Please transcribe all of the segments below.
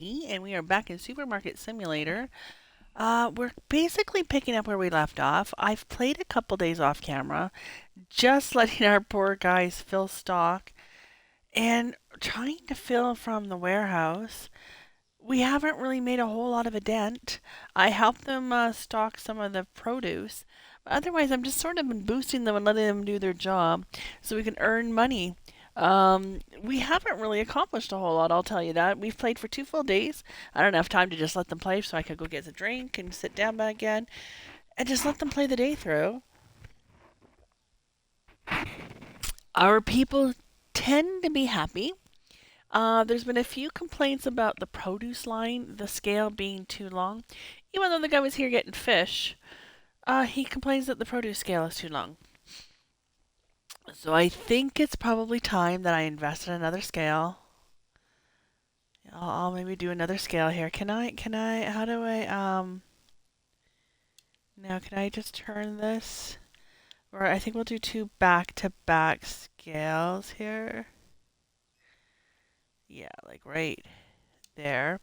And we are back in Supermarket Simulator. We're basically picking up where we left off. I've played a couple days off camera, just letting our poor guys fill stock and trying to fill from the warehouse. We haven't really made a whole lot of a dent. I helped them stock some of the produce. But otherwise, I'm just sort of been boosting them and letting them do their job so we can earn money. We haven't really accomplished a whole lot, I'll tell you that. We've played for 2 full days. I don't have time to just let them play so I could go get a drink and sit down back again and just let them play the day through. Our people tend to be happy. There's been a few complaints about the produce line, the scale being too long. Even though the guy was here getting fish, he complains that the produce scale is too long. So I think it's probably time that I invest in another scale. I'll maybe do another scale here. How do now can I just turn this? Or I think we'll do two back-to-back scales here. Yeah, like right there.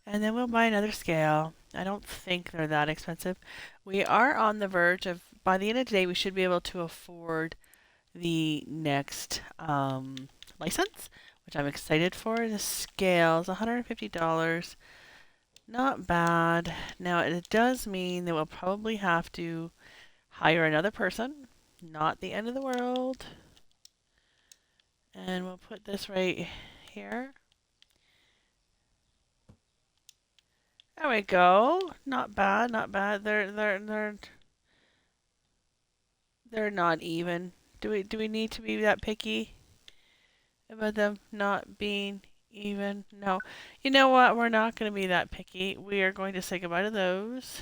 And then we'll buy another scale. I don't think they're that expensive. We are on the verge of, by the end of today, we should be able to afford the next license, which I'm excited for. The scale is $150. Not bad. Now, it does mean that we'll probably have to hire another person. Not the end of the world. And we'll put this right here. There we go. Not bad, not bad. They're not even. Do we need to be that picky about them not being even? No. You know what? We're not going to be that picky. We are going to say goodbye to those.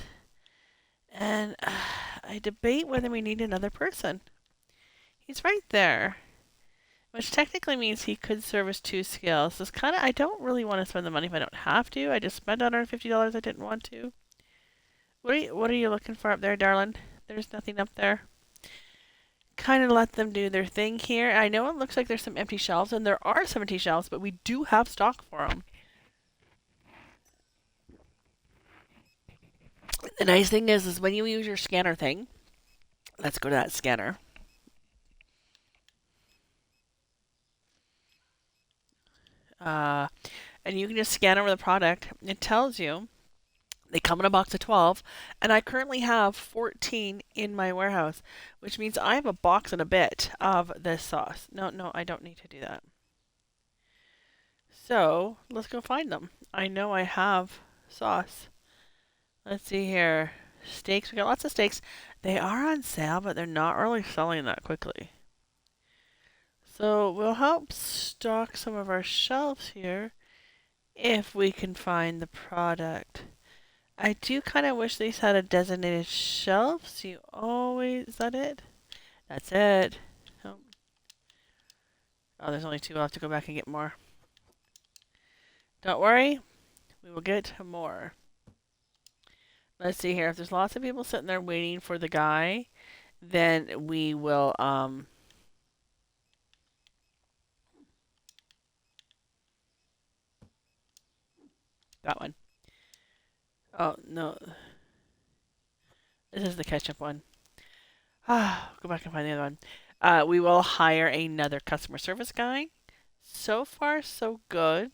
And I debate whether we need another person. He's right there, which technically means he could service two skills. It's kind of, I don't really want to spend the money if I don't have to. I just spent $150 I didn't want to. What are you looking for up there, darling? There's nothing up there. Kind of let them do their thing here. I know it looks like there's some empty shelves, and there are some empty shelves, but we do have stock for them. The nice thing is when you use your scanner thing, let's go to that scanner. Uh, and you can just scan over the product. It tells you they come in a box of 12, and I currently have 14 in my warehouse, which means I have a box and a bit of this sauce. No, no, I don't need to do that. So let's go find them. I know I have sauce. Let's see here. Steaks. We got lots of steaks. They are on sale, but they're not really selling that quickly. So we'll help stock some of our shelves here if we can find the product. I do kind of wish these had a designated shelf. So you always, is that it? That's it. Oh, oh, there's only two. I'll have to go back and get more. Don't worry, we will get more. Let's see here. If there's lots of people sitting there waiting for the guy, then we will that one. Oh no, this is the ketchup one. Go back and find the other one. We will hire another customer service guy. So far, so good.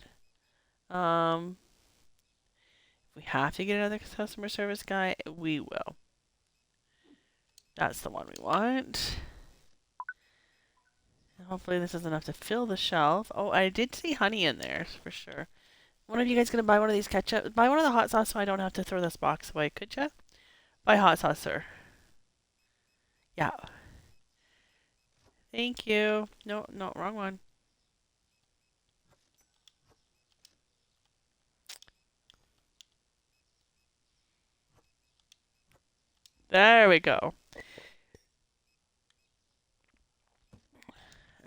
Um, if we have to get another customer service guy, we will. That's the one we want. And hopefully this is enough to fill the shelf. Oh, I did see honey in there for sure. One of you guys gonna buy one of these ketchup? Buy one of the hot sauce so I don't have to throw this box away, could ya? Buy hot sauce, sir. Yeah. Thank you. No, no, wrong one. There we go.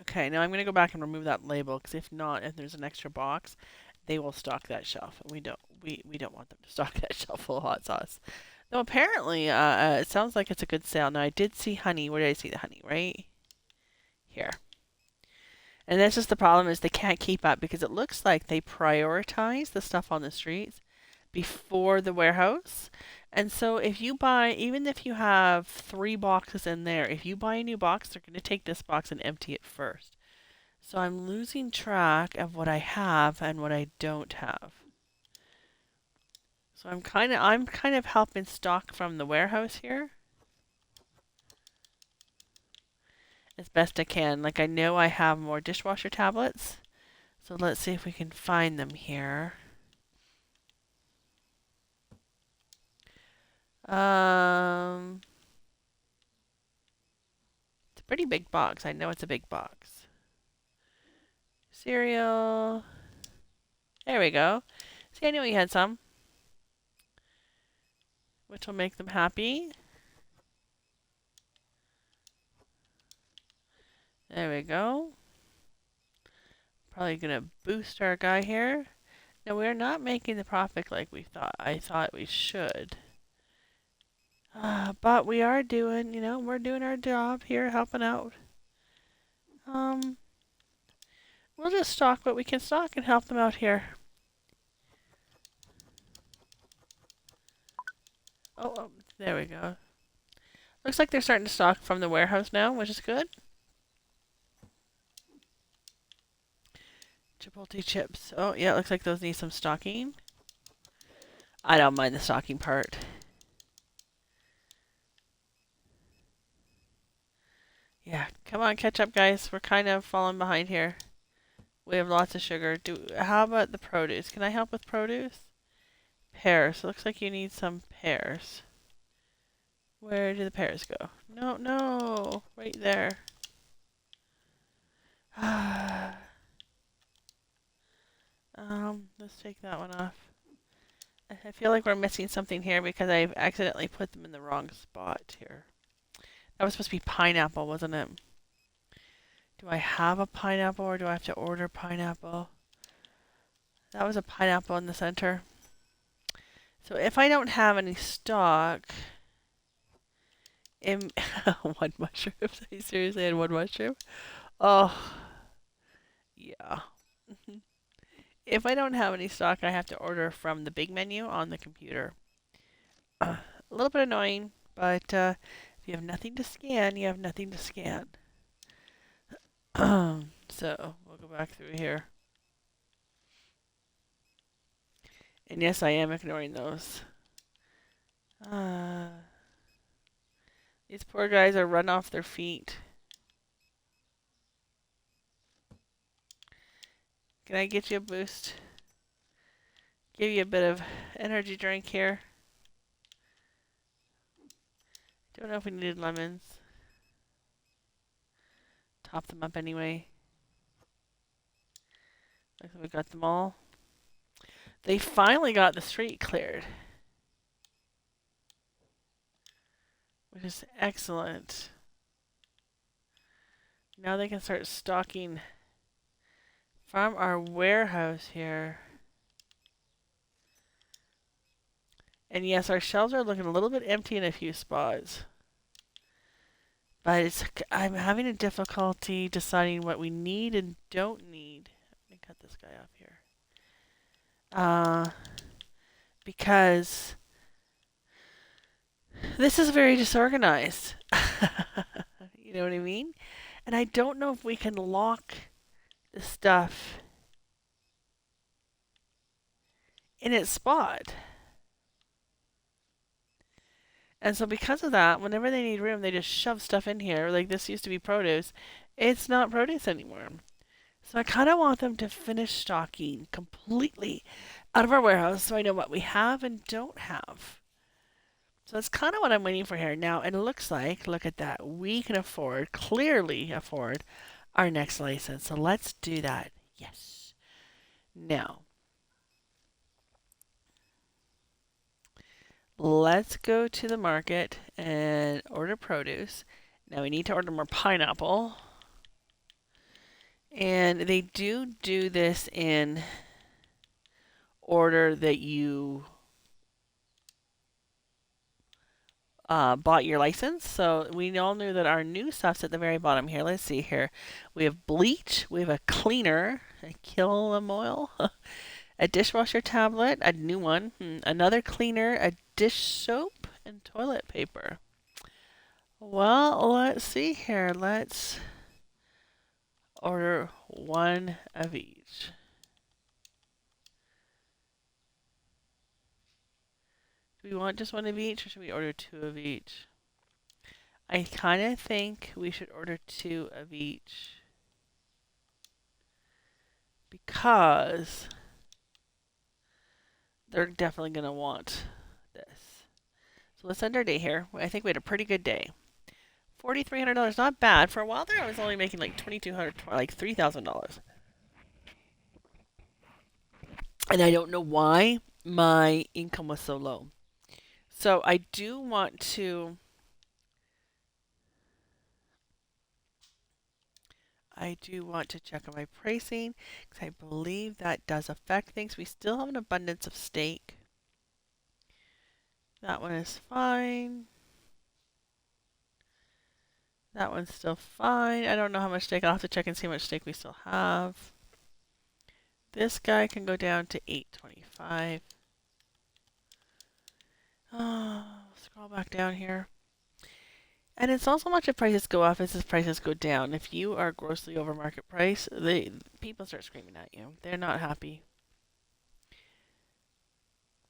Okay, now I'm gonna go back and remove that label because if not, if there's an extra box, they will stock that shelf. We don't want them to stock that shelf full of hot sauce. Though apparently, it sounds like it's a good sale. Now I did see honey. Where did I see the honey? Right here. And that's just the problem is they can't keep up because it looks like they prioritize the stuff on the streets before the warehouse. And so if you buy, even if you have 3 boxes in there, if you buy a new box, they're going to take this box and empty it first. So I'm losing track of what I have and what I don't have. So I'm kind of helping stock from the warehouse here as best I can. Like I know I have more dishwasher tablets. So let's see if we can find them here. It's a pretty big box. I know it's a big box. Cereal. There we go. See, I knew we had some, which will make them happy. There we go. Probably gonna boost our guy here. Now we're not making the profit like I thought we should. But we are doing, we're doing our job here, helping out. We'll just stock what we can stock and help them out here. Oh, there we go. Looks like they're starting to stock from the warehouse now, which is good. Chipotle chips. Oh, yeah, it looks like those need some stocking. I don't mind the stocking part. Yeah, come on, catch up, guys. We're kind of falling behind here. We have lots of sugar. How about the produce? Can I help with produce? Pears. Looks like you need some pears. Where do the pears go? No, no, right there. Let's take that one off. I feel like we're missing something here because I've accidentally put them in the wrong spot here. That was supposed to be pineapple, wasn't it? Do I have a pineapple or do I have to order pineapple? That was a pineapple in the center. So if I don't have any stock in one mushroom, I seriously had one mushroom. Oh, yeah. If I don't have any stock, I have to order from the big menu on the computer. A little bit annoying, but if you have nothing to scan, you have nothing to scan. So we'll go back through here. And yes, I am ignoring those. These poor guys are run off their feet. Can I get you a boost? Give you a bit of energy drink here. Don't know if we needed lemons. Top them up anyway. Looks like we got them all. They finally got the street cleared, which is excellent. Now they can start stocking from our warehouse here. And yes, our shelves are looking a little bit empty in a few spots. But I'm having a difficulty deciding what we need and don't need. Let me cut this guy off here. Because this is very disorganized. You know what I mean? And I don't know if we can lock the stuff in its spot. And so because of that, whenever they need room, they just shove stuff in here. Like this used to be produce. It's not produce anymore. So I kind of want them to finish stocking completely out of our warehouse so I know what we have and don't have. So that's kind of what I'm waiting for here. Now, it looks like, look at that, we can afford, clearly afford, our next license. So let's do that. Yes. Now, let's go to the market and order produce. Now we need to order more pineapple. And they do this in order that you bought your license. So we all knew that our new stuff's at the very bottom here. Let's see here. We have bleach, we have a cleaner, a killam oil, a dishwasher tablet, a new one, another cleaner, a dish soap, and toilet paper. Well, let's see here. Let's order one of each. Do we want just one of each, or should we order two of each? I kind of think we should order two of each. Because they're definitely going to want this. So let's end our day here. I think we had a pretty good day. $4,300, not bad. For a while there, I was only making like $2,200, like $3,000. And I don't know why my income was so low. So I do want to check on my pricing because I believe that does affect things. We still have an abundance of steak. That one is fine. That one's still fine. I don't know how much steak. I'll have to check and see how much steak we still have. This guy can go down to $8.25. Oh, scroll back down here. And it's not so much if prices go up as if prices go down. If you are grossly over market price, people start screaming at you. They're not happy.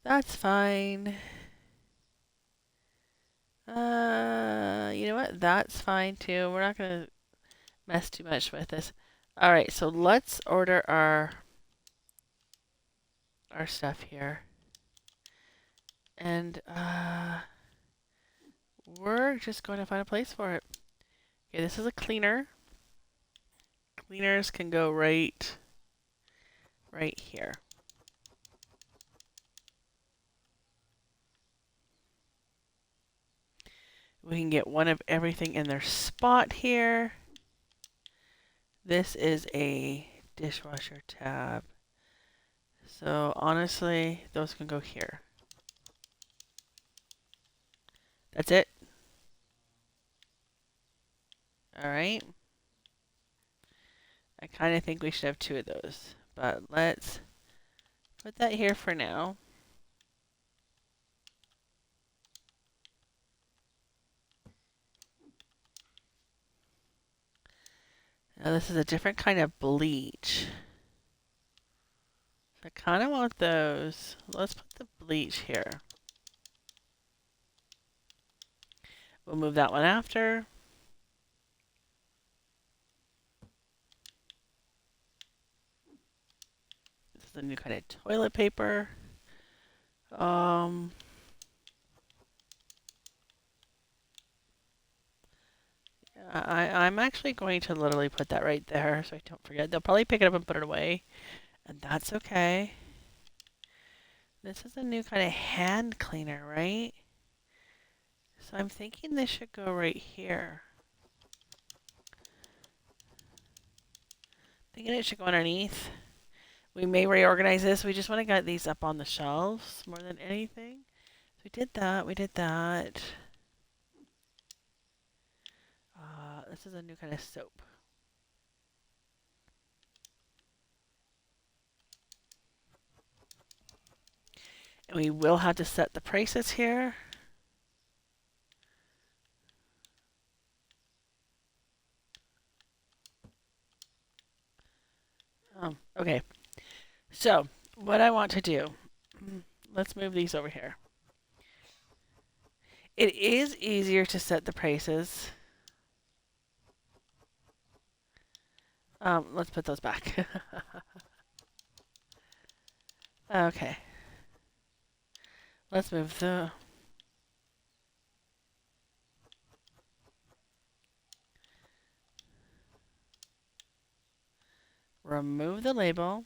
That's fine. You know what? That's fine too. We're not gonna mess too much with this. All right, so let's order our stuff here, and we're just going to find a place for it. Okay, this is a cleaner. Cleaners can go right here. We can get one of everything in their spot here. This is a dishwasher tab. So honestly, those can go here. That's it. All right. I kind of think we should have two of those, but let's put that here for now. Now this is a different kind of bleach. I kind of want those. Let's put the bleach here. We'll move that one after. This is a new kind of toilet paper. I'm actually going to literally put that right there so I don't forget. They'll probably pick it up and put it away, and that's okay. This is a new kind of hand cleaner, right? So I'm thinking this should go right here. Thinking it should go underneath. We may reorganize this. We just want to get these up on the shelves more than anything. So we did that. We did that. This is a new kind of soap. And we will have to set the prices here. Okay. So, what I want to do, let's move these over here. It is easier to set the prices. Let's put those back. Okay. Let's move the... Remove the label.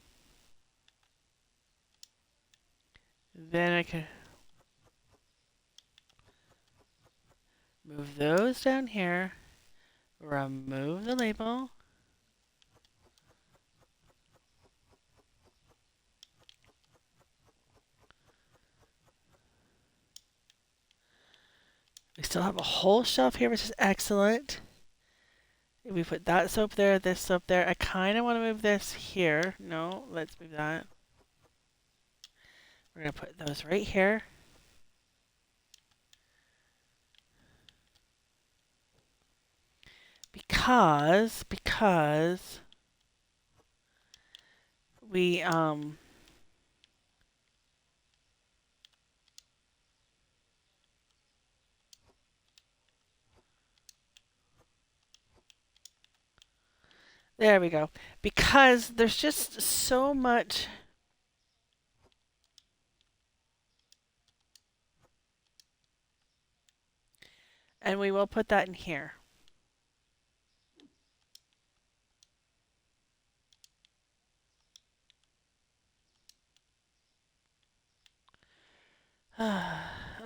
Then I can move those down here. Remove the label. We still have a whole shelf here, which is excellent. If we put that soap there, this soap there. I kind of want to move this here. No, let's move that. We're going to put those right here. Because we, there we go. Because there's just so much. And we will put that in here.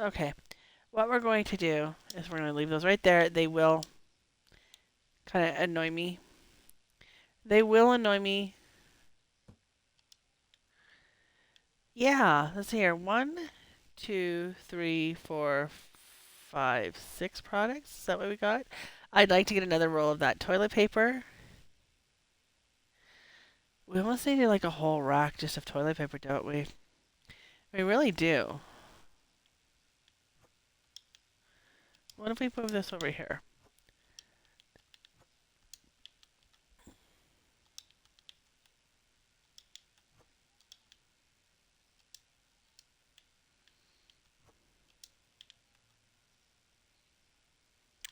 Okay. What we're going to do is we're going to leave those right there. They will kind of annoy me. They will annoy me. Yeah, let's see here. 1, 2, 3, 4, 5, 6 products. Is that what we got? I'd like to get another roll of that toilet paper. We almost need like a whole rack just of toilet paper, don't we? We really do. What if we move this over here?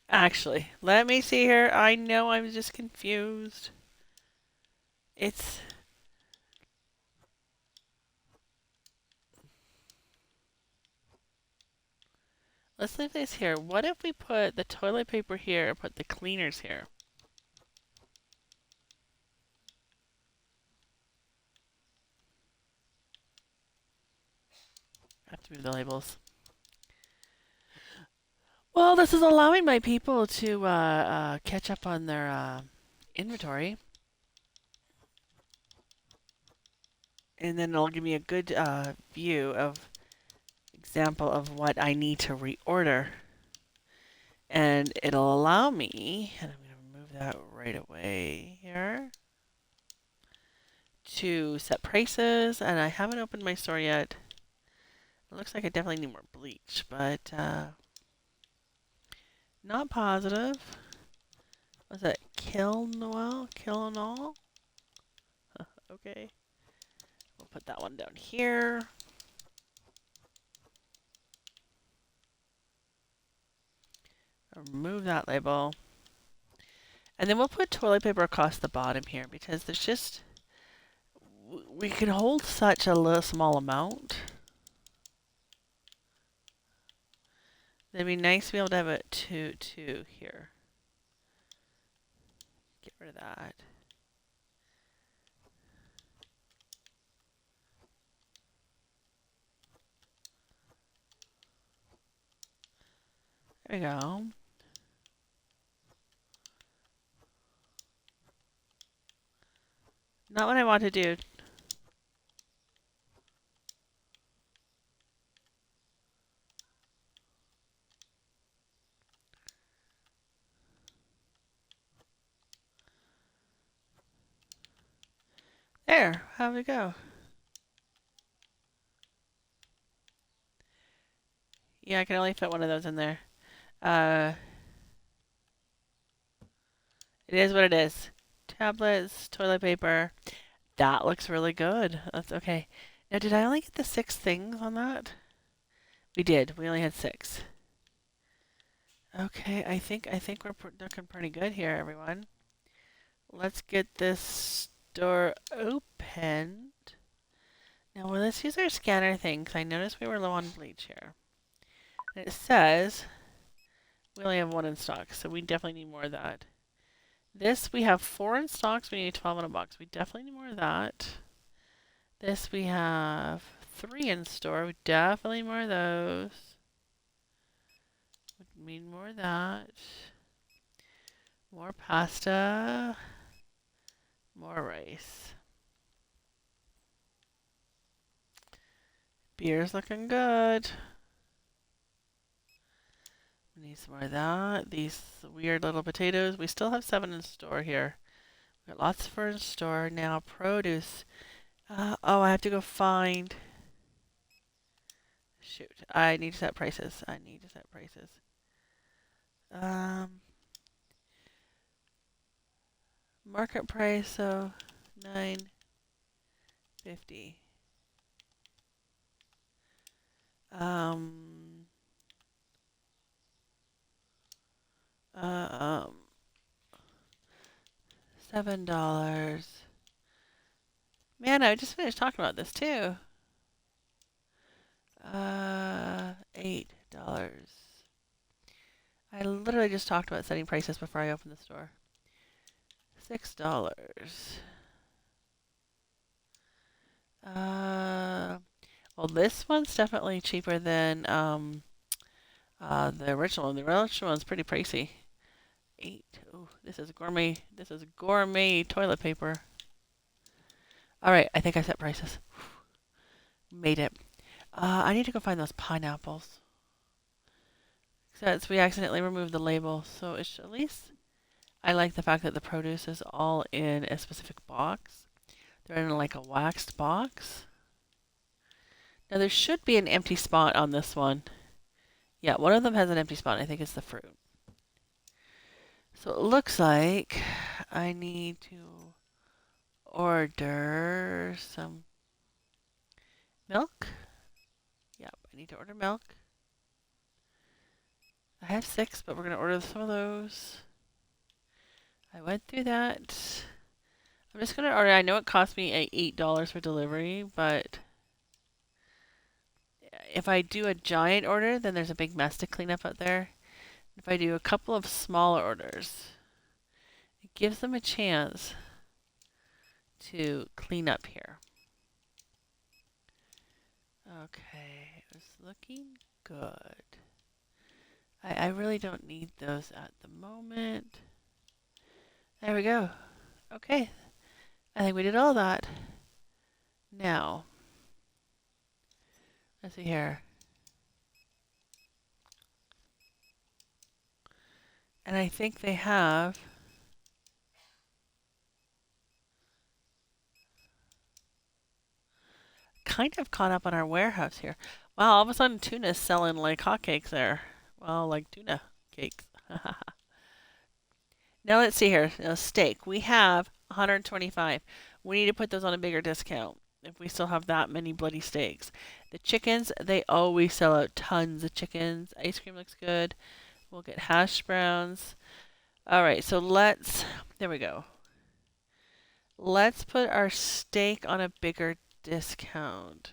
Actually, let me see here. I know I'm just confused. It's... Let's leave this here. What if we put the toilet paper here and put the cleaners here? I have to move the labels. Well, this is allowing my people to catch up on their inventory. And then it'll give me a good view of example of what I need to reorder. And it'll allow me, and I'm going to move that right away here, to set prices. And I haven't opened my store yet. It looks like I definitely need more bleach, but not positive. What's that? Kill Noel? Kill and all? Okay. We'll put that one down here. Remove that label. And then we'll put toilet paper across the bottom here because there's just, we can hold such a little small amount. It'd be nice to be able to have it two here. Get rid of that. There we go. Not what I want to do. There, how'd it go? Yeah, I can only fit one of those in there. It is what it is. Tablets, toilet paper. That looks really good. That's okay. Now, did I only get the 6 things on that? We did. We only had 6. Okay, I think we're looking pretty good here, everyone. Let's get this store opened. Now, well, let's use our scanner thing, because I noticed we were low on bleach here. And it says we only have 1 in stock, so we definitely need more of that. This, we have 4 in stock, so we need 12 in a box. We definitely need more of that. This, we have 3 in store. We definitely need more of those. We need more of that. More pasta. More rice. Beer's looking good. Need some more of that. These weird little potatoes. We still have 7 in store here. We got lots for in store now. Produce. Oh, I have to go find. Shoot, I need to set prices. I need to set prices. Market price, so 9.50. Um, uh, um, $7. Man, I just finished talking about this too. $8. I literally just talked about setting prices before I opened the store. $6. Well, this one's definitely cheaper than the original one. The original one's pretty pricey. 8. Oh, this is gourmet. This is gourmet toilet paper. All right, I think I set prices. Made it. I need to go find those pineapples. Since we accidentally removed the label, so it's at least I like the fact that the produce is all in a specific box. They're in like a waxed box. Now there should be an empty spot on this one. Yeah, one of them has an empty spot. I think it's the fruit. So it looks like I need to order some milk. Yep, I need to order milk. I have 6, but we're going to order some of those. I went through that. I'm just going to order. I know it cost me $8 for delivery, but if I do a giant order, then there's a big mess to clean up out there. If I do a couple of smaller orders, it gives them a chance to clean up here. Okay, it's looking good. I really don't need those at the moment. There we go. Okay, I think we did all that. Now, let's see here. And I think they have kind of caught up on our warehouse here. Wow, all of a sudden tuna's selling like hotcakes there. Well, like tuna cakes. Now let's see here. Now, steak. We have 125. We need to put those on a bigger discount if we still have that many bloody steaks. The chickens, they always sell out tons of chickens. Ice cream looks good. We'll get hash browns. All right, so there we go. Let's put our steak on a bigger discount.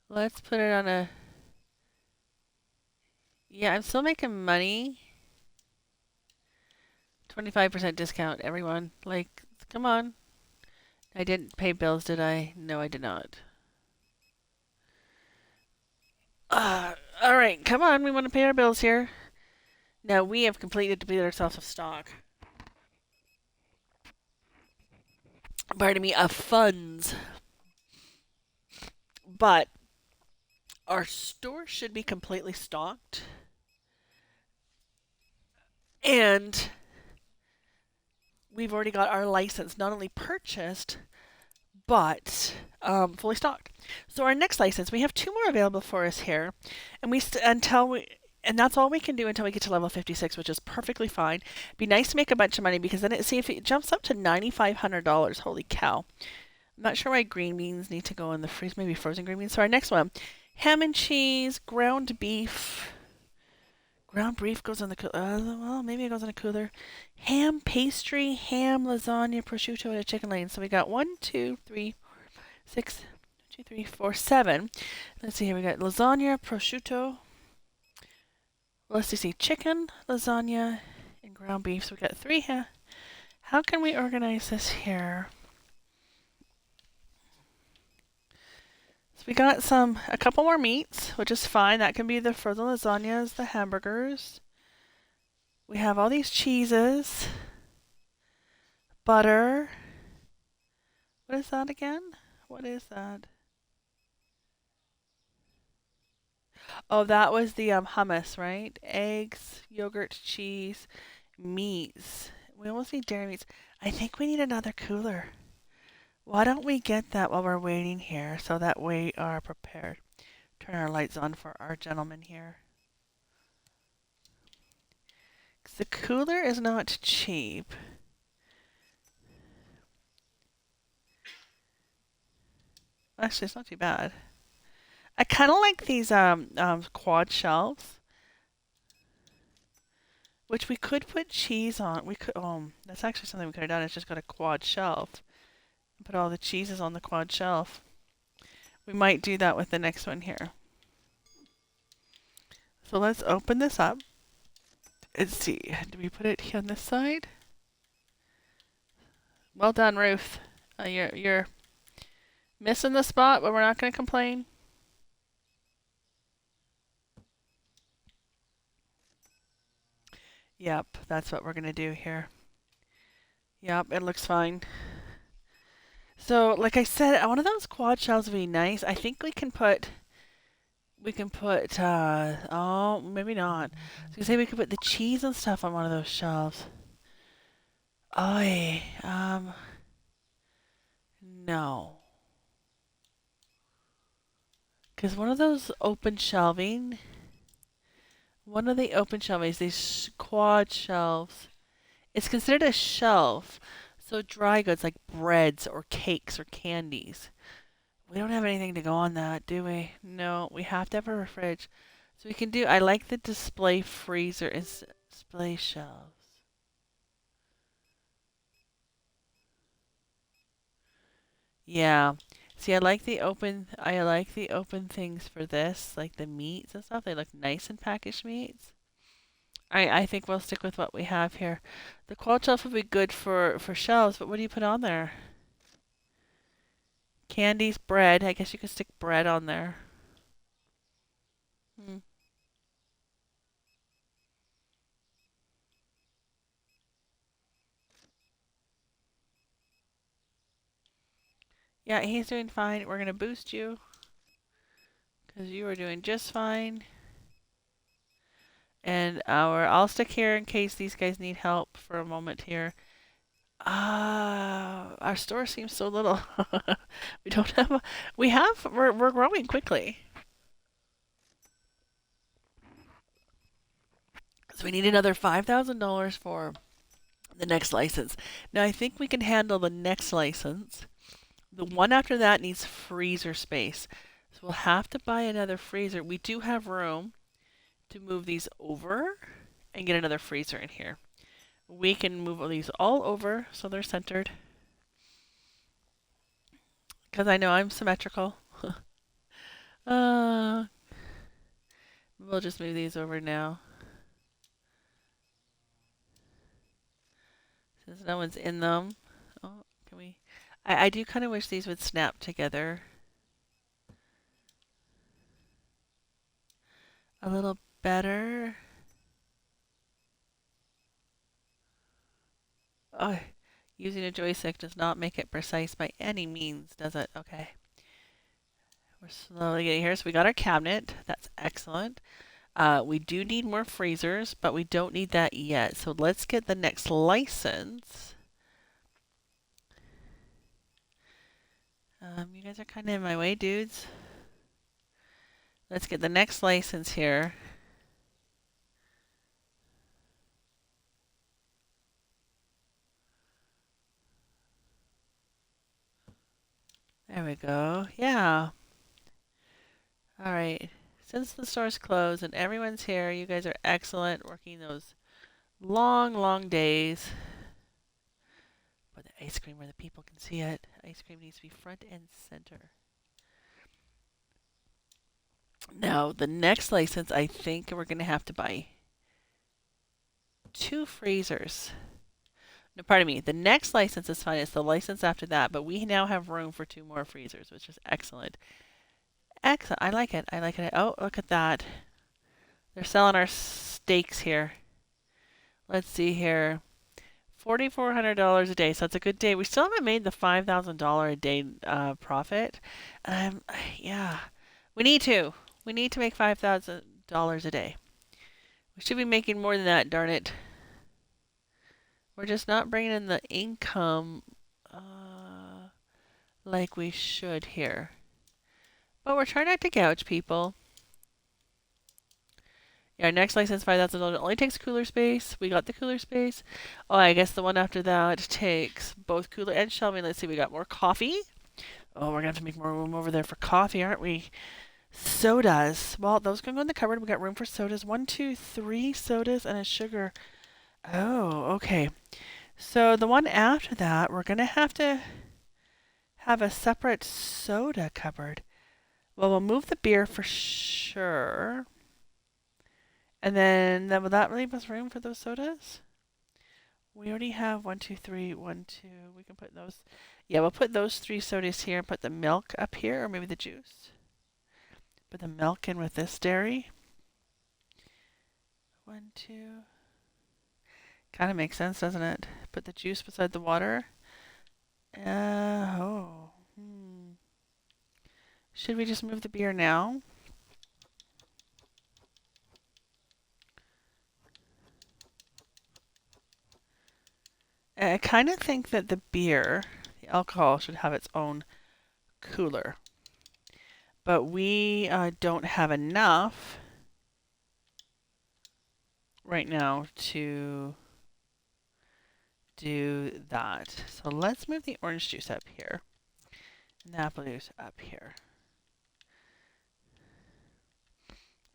Let's put it on a. Yeah, I'm still making money. 25% discount, everyone. Like, come on. I didn't pay bills, did I? No, I did not. All right, come on. We want to pay our bills here. Now, we have completely depleted ourselves of stock. Pardon me, of funds. But our store should be completely stocked. And we've already got our license not only purchased, but fully stocked. So our next license, we have 2 more available for us here, and and that's all we can do until we get to level 56, which is perfectly fine. Be nice to make a bunch of money because then see if it jumps up to $9,500. Holy cow! I'm not sure why green beans need to go in the freeze. Maybe frozen green beans. So our next one, ham and cheese, ground beef. Ground beef goes in the cooler. Well, maybe it goes in a cooler. Ham pastry, ham, lasagna, prosciutto, and a chicken lane. So we got 1, 2, 3, 6, 2, 3, 4, 7. Let's see here. We got lasagna, prosciutto. Let's see, chicken, lasagna, and ground beef. So we got 3 here. How can we organize this here? So we got a couple more meats, which is fine. That can be the frozen lasagnas, the hamburgers. We have all these cheeses, butter. What is that again? What is that? Oh, that was the hummus, right? Eggs, yogurt, cheese, meats. We almost need dairy meats. I think we need another cooler. Why don't we get that while we're waiting here so that we are prepared? Turn our lights on for our gentleman here. 'Cause the cooler is not cheap. Actually, it's not too bad. I kind of like these quad shelves, which we could put cheese on. We could that's actually something we could have done. It's just got a quad shelf. Put all the cheeses on the quad shelf. We might do that with the next one here. So let's open this up and see. Do we put it here on this side? Well done, Ruth. You're missing the spot, but we're not going to complain. Yep, that's what we're going to do here. Yep, it looks fine. So, like I said, one of those quad shelves would be nice. I think we can put oh, maybe not. I was gonna say we could put the cheese and stuff on one of those shelves. Oh, no. Because one of the open shelvings, these quad shelves, it's considered a shelf. So dry goods like breads or cakes or candies. We don't have anything to go on that, do we? No, we have to have a fridge. So we can do, I like the display freezer is display shelves. Yeah. See, I like the open things for this, like the meats and stuff. They look nice in packaged meats. I think we'll stick with what we have here. The quad shelf would be good for shelves, but what do you put on there? Candies, bread. I guess you could stick bread on there. Hmm. Yeah, he's doing fine. We're gonna boost you because you are doing just fine. And I'll stick here in case these guys need help for a moment here. Our store seems so little. We don't have. We're growing quickly. So we need another $5,000 for the next license. Now I think we can handle the next license. The one after that needs freezer space. So we'll have to buy another freezer. We do have room to move these over and get another freezer in here. We can move these all over so they're centered. Because I know I'm symmetrical. uh, we'll just move these over now. Since no one's in them. Oh, can we? I do kind of wish these would snap together a little better. Oh, using a joystick does not make it precise by any means, does it? Okay. We're slowly getting here. So we got our cabinet. That's excellent. We do need more freezers, but we don't need that yet. So let's get the next license. You guys are kind of in my way, dudes. Let's get the next license here. There we go. Yeah. All right. Since the store's closed and everyone's here, you guys are excellent working those long, long days. Put the ice cream where the people can see it. Ice cream needs to be front and center. Now, the next license, I think we're going to have to buy 2 freezers. No, pardon me. The next license is fine. It's the license after that, but we now have room for 2 more freezers, which is excellent. Excellent. I like it. I like it. Oh, look at that. They're selling our steaks here. Let's see here. $4,400 a day, so it's a good day. We still haven't made the $5,000 a day profit. Yeah, we need to. We need to make $5,000 a day. We should be making more than that, darn it. We're just not bringing in the income like we should here. But we're trying not to gouge people. Yeah, our next license, $5,000. Only takes cooler space. We got the cooler space. Oh, I guess the one after that takes both cooler and shelving. Let's see, we got more coffee. Oh, we're going to have to make more room over there for coffee, aren't we? Sodas. Well, those can go in the cupboard. We got room for sodas. 1, 2, 3 sodas and a sugar. Oh, okay. So the one after that, we're going to have a separate soda cupboard. Well, we'll move the beer for sure. And then will that leave us room for those sodas? We already have 1, 2, 3, 1, 2. We can put those. Yeah, we'll put those 3 sodas here and put the milk up here, or maybe the juice. Put the milk in with this dairy. 1, 2. Kind of makes sense, doesn't it? Put the juice beside the water. Oh. Should we just move the beer now? I kind of think that the beer, the alcohol, should have its own cooler. But we don't have enough right now to do that. So let's move the orange juice up here. And the apple juice up here.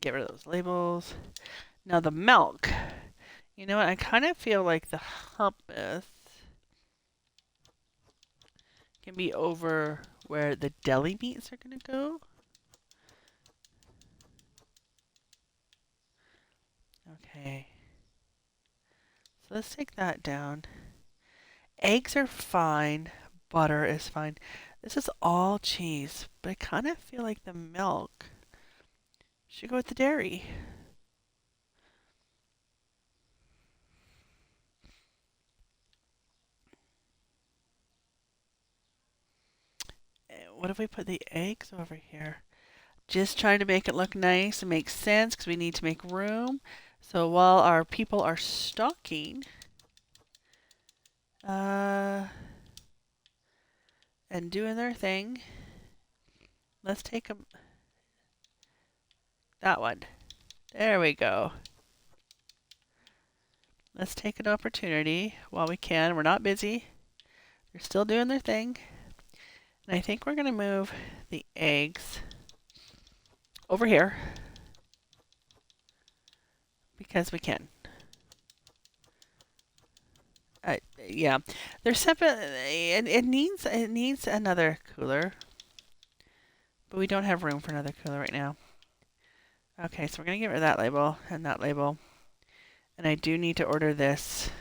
Get rid of those labels. Now the milk. You know what? I kind of feel like the hummus can be over where the deli meats are going to go. Okay. So let's take that down. Eggs are fine. Butter is fine. This is all cheese, but I kind of feel like the milk should go with the dairy. What if we put the eggs over here? Just trying to make it look nice and make sense because we need to make room. So while our people are stocking, and doing their thing, let's take them. That one. There we go. Let's take an opportunity while we can. We're not busy. They're still doing their thing. And I think we're going to move the eggs over here because we can. Yeah, they're separate. It needs another cooler, but we don't have room for another cooler right now. Okay, so we're gonna get rid of that label and that label, and I do need to order this.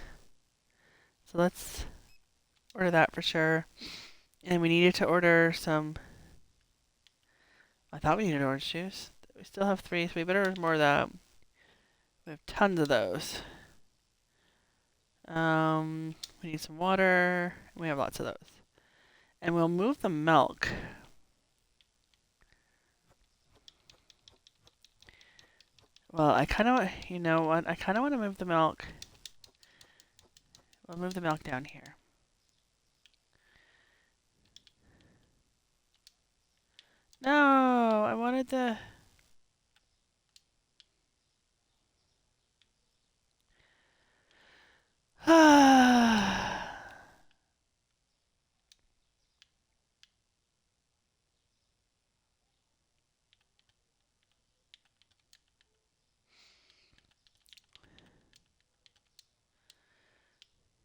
So let's order that for sure. And we needed to order some. I thought we needed orange juice. We still have 3, so we better order more of that. We have tons of those. We need some water. We have lots of those. And we'll move the milk. Well, I kind of, you know what? I kind of want to move the milk. We'll move the milk down here. No, I wanted the...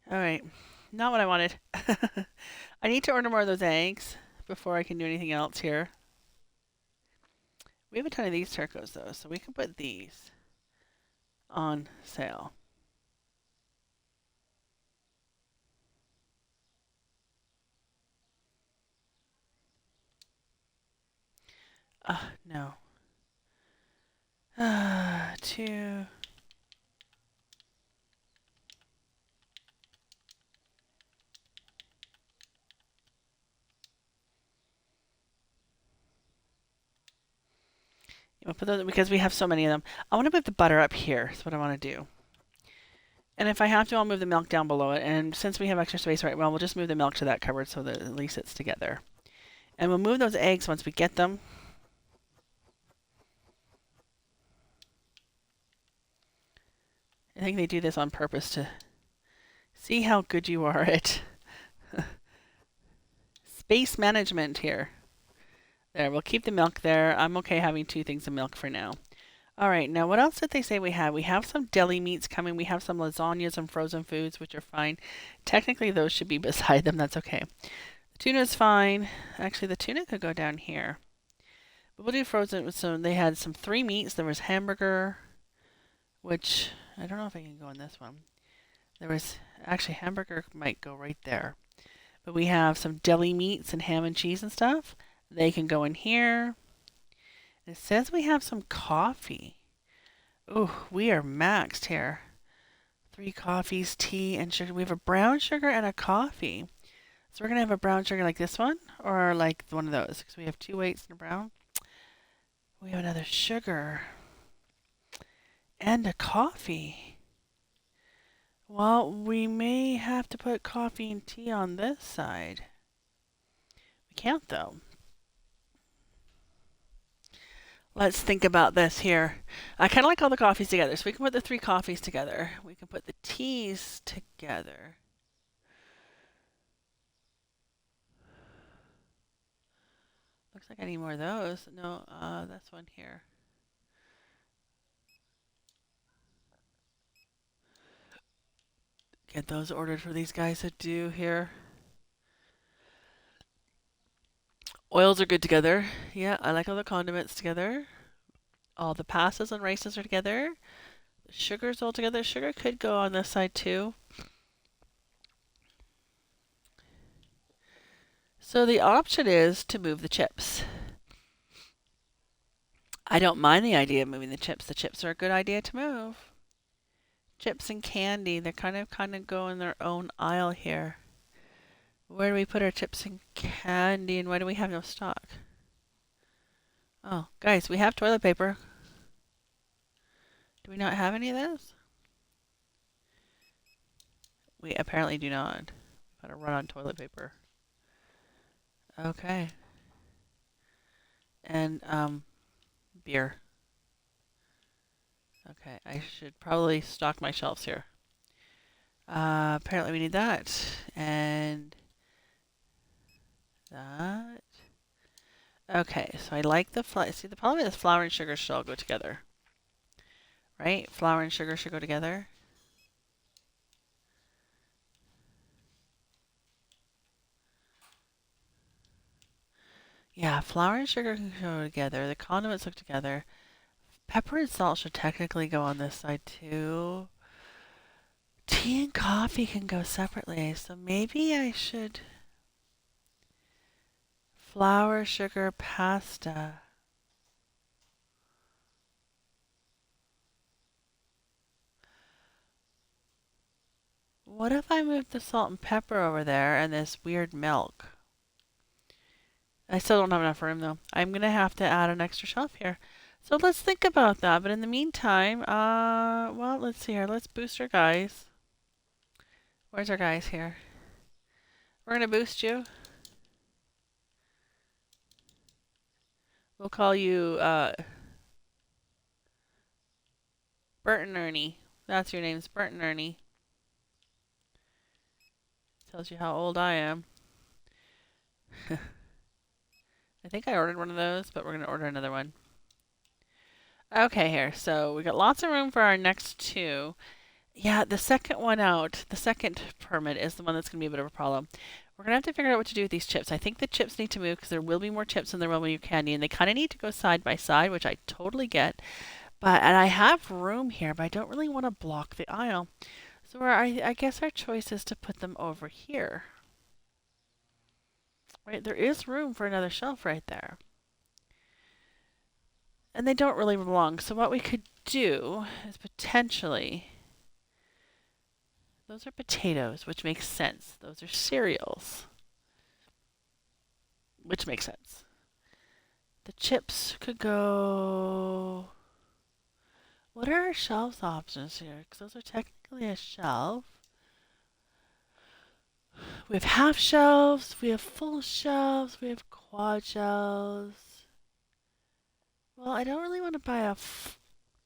Alright, not what I wanted. I need to order more of those eggs before I can do anything else here. We have a ton of these turcos though, so we can put these on sale. No. 2. We'll put those, because we have so many of them. I want to move the butter up here. That's what I want to do. And if I have to, I'll move the milk down below it. And since we have extra space right well, we'll just move the milk to that cupboard so that at least it's together. And we'll move those eggs once we get them. I think they do this on purpose to see how good you are at space management here. There, we'll keep the milk there. I'm okay having 2 things of milk for now. All right, now what else did they say we have? We have some deli meats coming. We have some lasagnas and frozen foods, which are fine. Technically, those should be beside them. That's okay. The tuna's fine. Actually, the tuna could go down here. But we'll do frozen. So they had some 3 meats. There was hamburger, which I don't know if I can go in this one. There was actually hamburger might go right there. But we have some deli meats and ham and cheese and stuff. They can go in here. It says we have some coffee. Ooh, we are maxed here. 3 coffees, tea, and sugar. We have a brown sugar and a coffee. So we're going to have a brown sugar like this one, or like one of those, because we have 2 whites and a brown. We have another sugar and a coffee. Well, we may have to put coffee and tea on this side. We can't, though. Let's think about this here. I kind of like all the coffees together, so we can put the 3 coffees together. We can put the teas together. Looks like I need more of those. No, that's one here. Get those ordered for these guys to do here. Oils are good together. Yeah, I like all the condiments together. All the pastas and rices are together. The sugar's all together. Sugar could go on this side too. So the option is to move the chips. I don't mind the idea of moving the chips. The chips are a good idea to move. Chips and candy, they're kind of go in their own aisle here. Where do we put our chips and candy, and why do we have no stock? Oh, guys, we have toilet paper. Do we not have any of this? We apparently do not. Gotta run on toilet paper. Okay. And, beer. Okay, I should probably stock my shelves here. Apparently we need that. And that. Okay, so I like the see, the problem is flour and sugar should all go together. Right? Flour and sugar should go together. Yeah, flour and sugar can go together. The condiments look together. Pepper and salt should technically go on this side too. Tea and coffee can go separately, so maybe I should flour, sugar, pasta. What if I move the salt and pepper over there and this weird milk? I still don't have enough room though. I'm gonna have to add an extra shelf here. So let's think about that. But in the meantime, well, let's see here. Let's boost our guys. Where's our guys here? We're gonna boost you. We'll call you, Bert and Ernie. That's your names, Bert and Ernie. Tells you how old I am. I think I ordered one of those, but we're gonna order another one. Okay, here. So we got lots of room for our next 2. Yeah, the second one out, the second permit is the one that's going to be a bit of a problem. We're going to have to figure out what to do with these chips. I think the chips need to move because there will be more chips than there will be candy, and they kind of need to go side by side, which I totally get. And I have room here, but I don't really want to block the aisle. So I guess our choice is to put them over here. Right, there is room for another shelf right there. And they don't really belong. So what we could do is potentially... Those are potatoes, which makes sense. Those are cereals, which makes sense. The chips could go. What are our shelves options here? Because those are technically a shelf. We have half shelves, we have full shelves, we have quad shelves. Well, I don't really want to buy a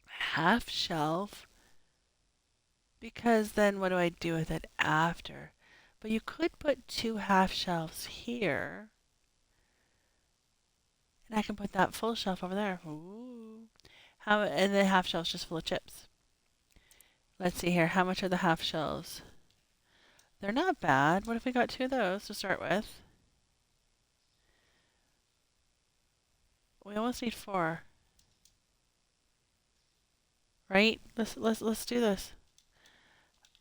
half shelf because then what do I do with it after? But you could put two half shelves here. And I can put that full shelf over there. Ooh. And the half shelf's just full of chips. Let's see here. How much are the half shelves? They're not bad. What if we got two of those to start with? We almost need four. Right? Let's do this.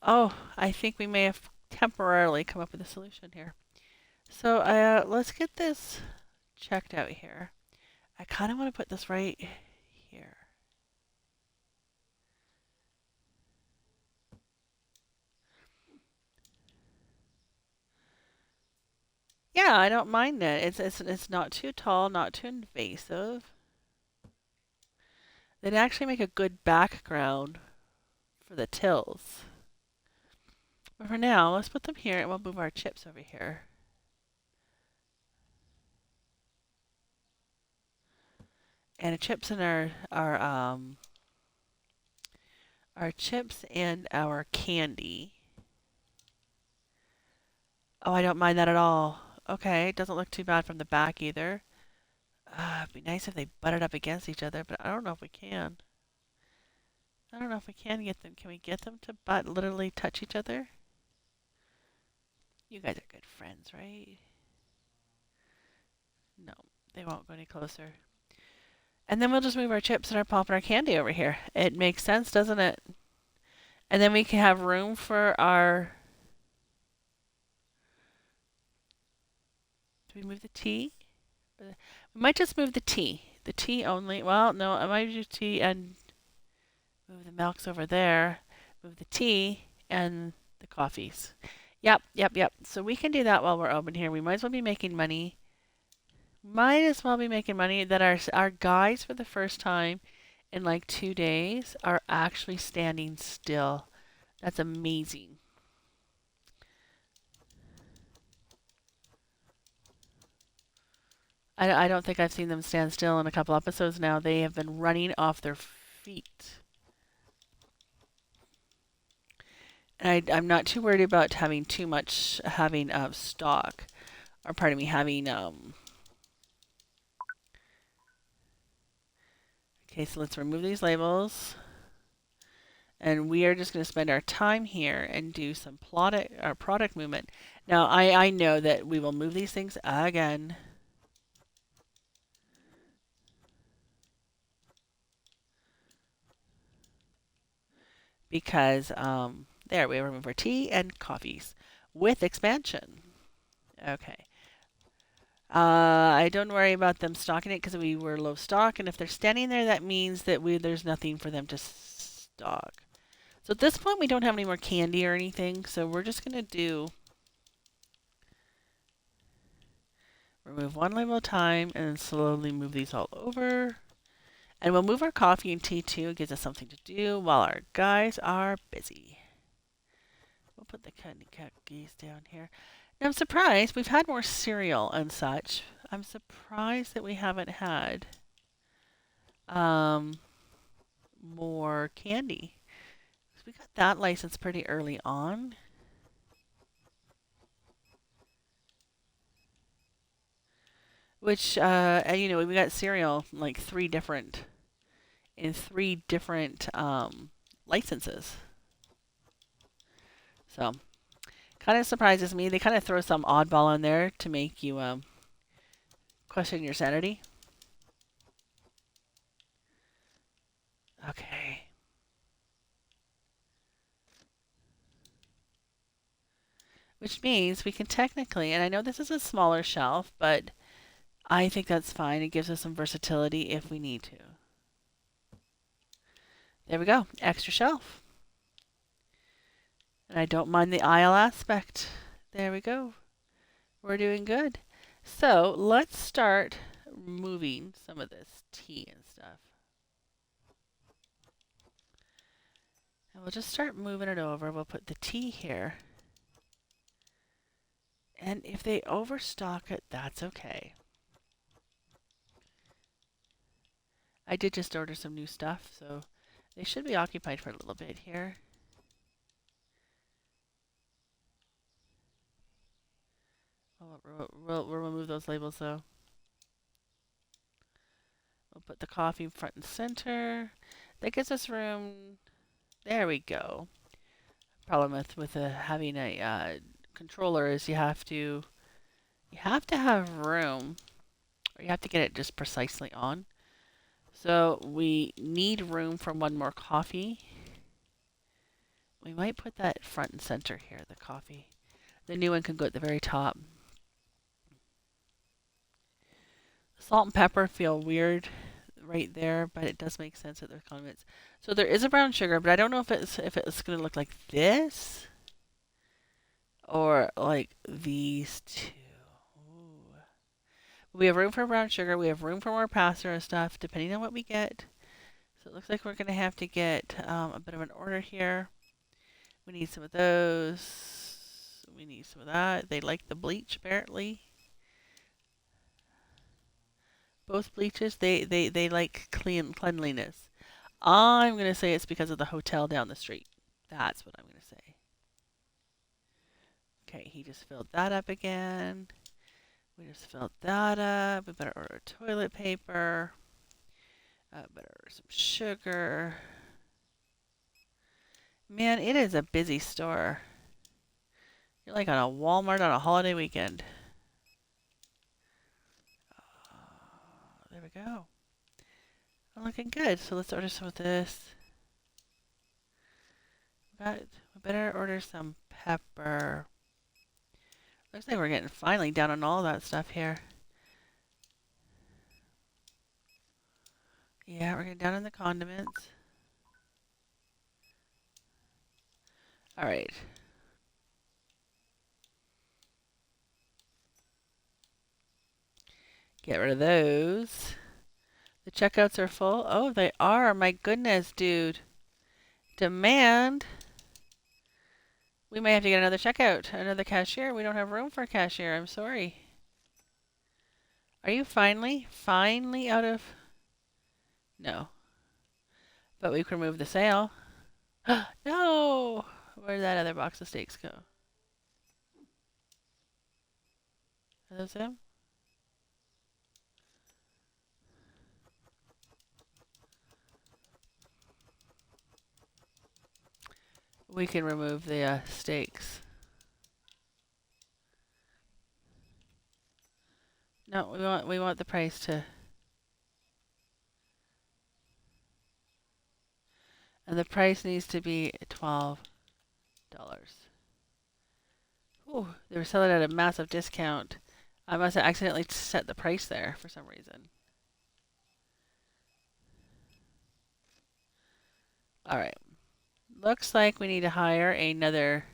Oh, I think we may have temporarily come up with a solution here. So let's get this checked out here. I kind of want to put this right here. Yeah, I don't mind it. It's not too tall, not too invasive. They'd actually make a good background for the tills. But for now, let's put them here and we'll move our chips over here. And the chips and our chips and our candy. Oh, I don't mind that at all. Okay, it doesn't look too bad from the back either. It'd be nice if they butted up against each other, but I don't know if we can. I don't know if we can get them. Can we get them to literally touch each other? You guys are good friends, right? No, they won't go any closer. And then we'll just move our chips and our pop and our candy over here. It makes sense, doesn't it? And then we can have room for our... Do we move the tea? We might just move the tea. The tea only. Well, no, I might do tea and move the milks over there. Move the tea and the coffees. Yep. So we can do that while we're open here. We might as well be making money. Might as well be making money that our guys for the first time in like 2 days are actually standing still. That's amazing. I don't think I've seen them stand still in a couple episodes now. They have been running off their feet. And I'm not too worried about having too much, having stock. Or pardon me, having... Okay, so let's remove these labels. And we are just going to spend our time here and do some product movement. Now, I know that we will move these things again. Because, there, we remove our tea and coffees with expansion. Okay. I don't worry about them stocking it because we were low stock. And if they're standing there, that means that there's nothing for them to stock. So at this point, we don't have any more candy or anything. So we're just going to remove one label at a time and then slowly move these all over. And we'll move our coffee and tea too. It gives us something to do while our guys are busy. We'll put the candy cookies down here. Now I'm surprised. We've had more cereal and such. I'm surprised that we haven't had more candy. We got that license pretty early on. Which, we got cereal like in three different licenses. So, kind of surprises me. They kind of throw some oddball in there to make you question your sanity. Okay. Which means we can technically, and I know this is a smaller shelf, but I think that's fine. It gives us some versatility if we need to. There we go. Extra shelf. And I don't mind the aisle aspect. There we go. We're doing good. So let's start removing some of this tea and stuff. And we'll just start moving it over. We'll put the tea here. And if they overstock it, that's okay. I did just order some new stuff, so they should be occupied for a little bit here. We'll remove those labels though. We'll put the coffee front and center. That gives us room. There we go. Problem with having a controller is you have to have room, or you have to get it just precisely on. So we need room for one more coffee. We might put that front and center here, the coffee. The new one can go at the very top. Salt and pepper feel weird right there, but it does make sense that they're condiments. So there is a brown sugar, but I don't know if it's going to look like this or like these two. Ooh. We have room for brown sugar. We have room for more pasta and stuff, depending on what we get. So it looks like we're going to have to get a bit of an order here. We need some of those. We need some of that. They like the bleach, apparently. Both bleaches, they like cleanliness. I'm going to say it's because of the hotel down the street. That's what I'm going to say. Okay, he just filled that up again. We just filled that up. We better order toilet paper. Better order some sugar. Man, it is a busy store. You're like on a Walmart on a holiday weekend. There we go. Looking good. So let's order some of this. We better order some pepper. Looks like we're getting finally down on all that stuff here. Yeah, we're getting down on the condiments. All right. Get rid of those. The checkouts are full. Oh, they are. My goodness, dude. Demand. We may have to get another checkout, another cashier. We don't have room for a cashier. I'm sorry. Are you finally out of... No. But we can remove the sale. No! Where'd that other box of steaks go? Are those him? We can remove the steaks. No, we want the price to... And the price needs to be $12. Ooh, they were selling at a massive discount. I must have accidentally set the price there for some reason. Alright. Looks like we need to hire another...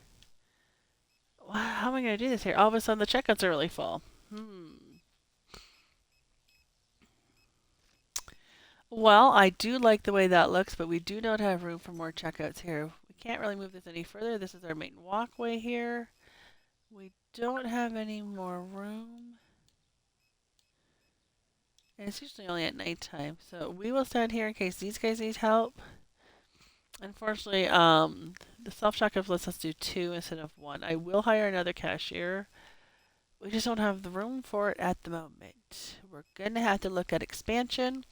How am I going to do this here? All of a sudden the checkouts are really full. Well, I do like the way that looks, but we do not have room for more checkouts here. We can't really move this any further. This is our main walkway here. We don't have any more room. And it's usually only at nighttime. So we will stand here in case these guys need help. Unfortunately, the self-checkout lets us do 2 instead of 1. I will hire another cashier. We just don't have the room for it at the moment. We're going to have to look at expansion,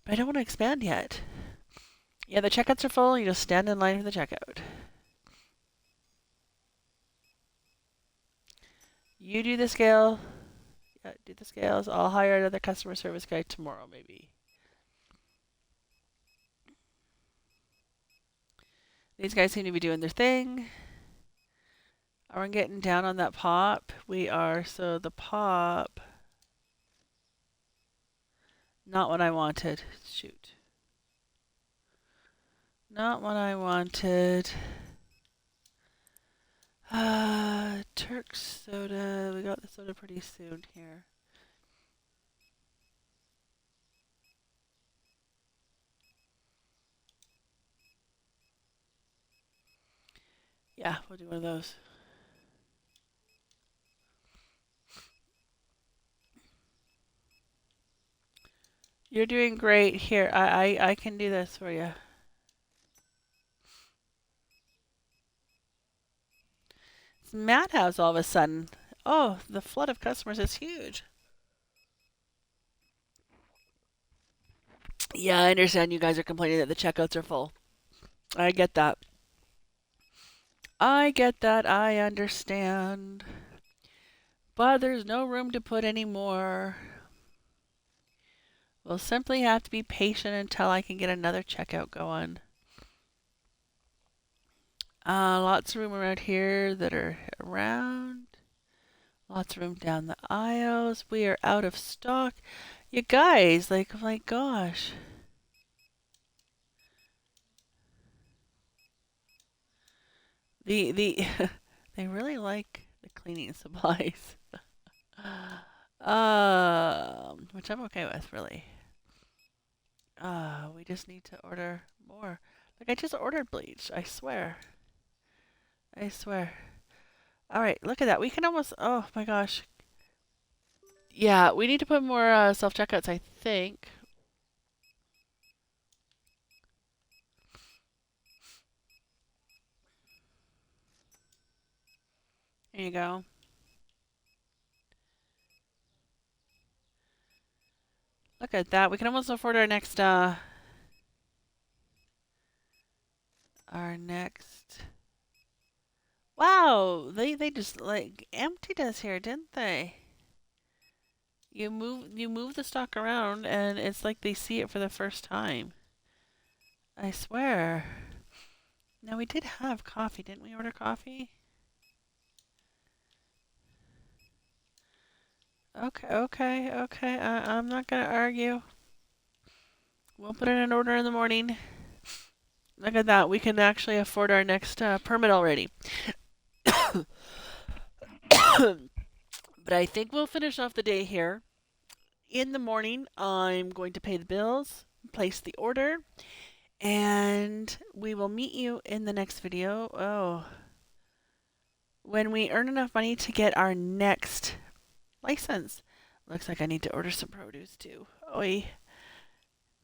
but I don't want to expand yet. Yeah, the checkouts are full. You just stand in line for the checkout. You do the scale. Yeah, do the scales. I'll hire another customer service guy tomorrow, maybe. These guys seem to be doing their thing. Are we getting down on that pop? We are. So the pop... Not what I wanted. Shoot. Not what I wanted. Turk soda. We got the soda pretty soon here. Yeah, we'll do one of those. You're doing great. Here, I can do this for you. It's madhouse all of a sudden. Oh, the flood of customers is huge. Yeah, I understand you guys are complaining that the checkouts are full. I get that. I get that. I understand. But there's no room to put any more. We'll simply have to be patient until I can get another checkout going. Lots of room around here that are around. Lots of room down the aisles. We are out of stock. You guys, like, oh my gosh. The they really like the cleaning supplies. Which I'm okay with, really. We just need to order more. Like I just ordered bleach. I swear. I swear. All right, look at that. We can almost. Oh my gosh. Yeah, we need to put more self checkouts. I think. There you go. Look at that. We can almost afford our next. Wow, they just like emptied us here, didn't they? You move the stock around and it's like they see it for the first time. I swear. Now we did have coffee, didn't we order coffee? Okay, okay, okay. I'm not gonna argue. We'll put in an order in the morning. Look at that. We can actually afford our next permit already. But I think we'll finish off the day here. In the morning, I'm going to pay the bills, place the order, and we will meet you in the next video. Oh, when we earn enough money to get our next license. Looks like I need to order some produce too. Oi,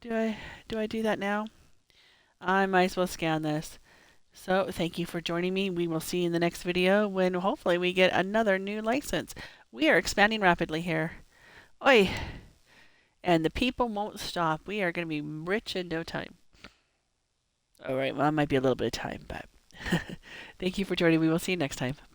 do I do that now? I might as well scan this. So thank you for joining me. We will see you in the next video when hopefully we get another new license. We are expanding rapidly here. Oi, and the people won't stop. We are going to be rich in no time. All right, well, it might be a little bit of time, but thank you for joining. We will see you next time. Bye.